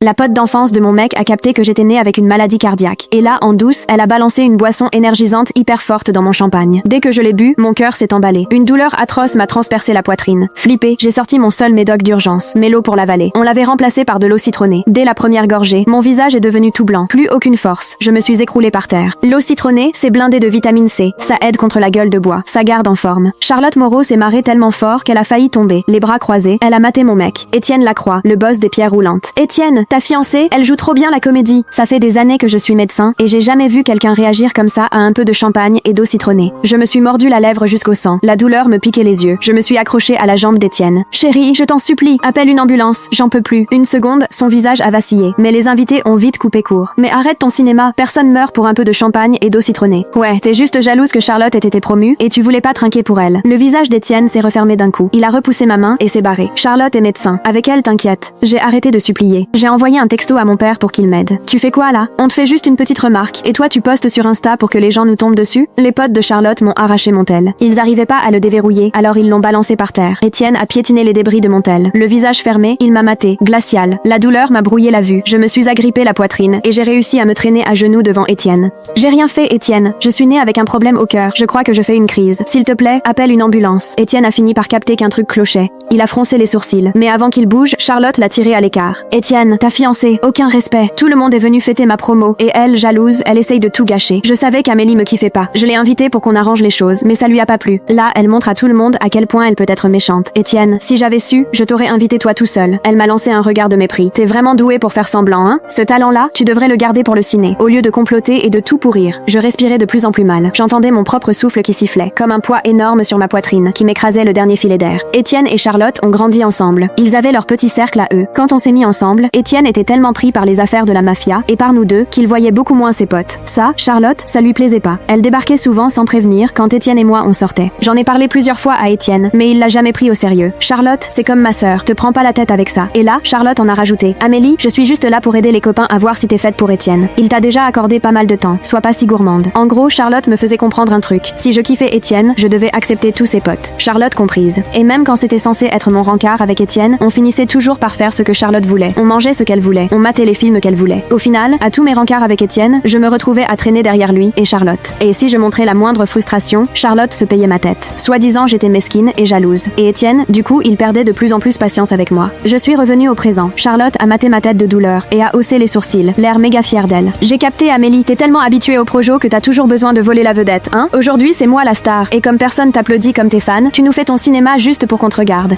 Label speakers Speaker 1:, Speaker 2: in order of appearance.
Speaker 1: La pote d'enfance de mon mec a capté que j'étais née avec une maladie cardiaque. Et là, en douce, elle a balancé une boisson énergisante hyper forte dans mon champagne. Dès que je l'ai bu, mon cœur s'est emballé. Une douleur atroce m'a transpercé la poitrine. Flippée, j'ai sorti mon seul médoc d'urgence, Mélo pour l'avaler. On l'avait remplacé par de l'eau citronnée. Dès la première gorgée, mon visage est devenu tout blanc. Plus aucune force. Je me suis écroulée par terre. L'eau citronnée, c'est blindé de vitamine C. Ça aide contre la gueule de bois. Ça garde en forme. Charlotte Moreau s'est marrée tellement fort qu'elle a failli tomber. Les bras croisés, elle a maté mon mec. Étienne Lacroix, le boss des pierres roulantes. Étienne, ta fiancée, elle joue trop bien la comédie. Ça fait des années que je suis médecin et j'ai jamais vu quelqu'un réagir comme ça à un peu de champagne et d'eau citronnée. Je me suis mordu la lèvre jusqu'au sang. La douleur me piquait les yeux. Je me suis accrochée à la jambe d'Étienne. Chérie, je t'en supplie, appelle une ambulance. J'en peux plus. Une seconde, son visage a vacillé. Mais les invités ont vite coupé court. Mais arrête ton cinéma. Personne meurt pour un peu de champagne et d'eau citronnée. Ouais, t'es juste jalouse que Charlotte ait été promue et tu voulais pas trinquer pour elle. Le visage d'Étienne s'est refermé d'un coup. Il a repoussé ma main et s'est barré. Charlotte est médecin. Avec elle, t'inquiète. J'ai arrêté de supplier. J'ai envoyé un texto à mon père pour qu'il m'aide. Tu fais quoi là? On te fait juste une petite remarque et toi tu postes sur Insta pour que les gens nous tombent dessus? Les potes de Charlotte m'ont arraché mon tel. Ils arrivaient pas à le déverrouiller, alors ils l'ont balancé par terre. Étienne a piétiné les débris de mon tel. Le visage fermé, il m'a maté, glacial. La douleur m'a brouillé la vue. Je me suis agrippé la poitrine et j'ai réussi à me traîner à genoux devant Étienne. J'ai rien fait, Étienne. Je suis née avec un problème au cœur. Je crois que je fais une crise. S'il te plaît, appelle une ambulance. Étienne a fini par capter qu'un truc clochait. Il a froncé les sourcils. Mais avant qu'il bouge, Charlotte l'a tiré à l'écart. Étienne, ta fiancée, aucun respect. Tout le monde est venu fêter ma promo. Et elle, jalouse, elle essaye de tout gâcher. Je savais qu'Amélie me kiffait pas. Je l'ai invitée pour qu'on arrange les choses, mais ça lui a pas plu. Là, elle montre à tout le monde à quel point elle peut être méchante. Étienne, si j'avais su, je t'aurais invité toi tout seul. Elle m'a lancé un regard de mépris. T'es vraiment doué pour faire semblant, hein? Ce talent-là, tu devrais le garder pour le ciné. Au lieu de comploter et de tout pourrir. Je respirais de plus en plus mal. J'entendais mon propre souffle qui sifflait, comme un poids énorme sur ma poitrine, qui m'écrasait le dernier filet d'air. Étienne et Charlotte ont grandi ensemble. Ils avaient leur petit cercle à eux. Quand on s'est mis ensemble, Étienne était tellement pris par les affaires de la mafia, et par nous deux, qu'il voyait beaucoup moins ses potes. Ça, Charlotte, ça lui plaisait pas. Elle débarquait souvent sans prévenir quand Étienne et moi on sortait. J'en ai parlé plusieurs fois à Étienne, mais il l'a jamais pris au sérieux. Charlotte, c'est comme ma sœur, te prends pas la tête avec ça. Et là, Charlotte en a rajouté. Amélie, je suis juste là pour aider les copains à voir si t'es faite pour Étienne. Il t'a déjà accordé pas mal de temps, sois pas si gourmande. En gros, Charlotte me faisait comprendre un truc. Si je kiffais Étienne, je devais accepter tous ses potes. Charlotte comprise. Et même quand c'était censé être mon rencard avec Étienne, on finissait toujours par faire ce que Charlotte voulait. On mangeait ce qu'elle voulait. On matait les films qu'elle voulait. Au final, à tous mes rencarts avec Étienne, je me retrouvais à traîner derrière lui et Charlotte. Et si je montrais la moindre frustration, Charlotte se payait ma tête. Soi-disant, j'étais mesquine et jalouse. Et Étienne, du coup, il perdait de plus en plus patience avec moi. Je suis revenue au présent. Charlotte a maté ma tête de douleur et a haussé les sourcils, l'air méga fière d'elle. J'ai capté, Amélie, t'es tellement habituée au projo que t'as toujours besoin de voler la vedette, hein? Aujourd'hui, c'est moi la star. Et comme personne t'applaudit comme tes fans, tu nous fais ton cinéma juste pour qu'on te regarde.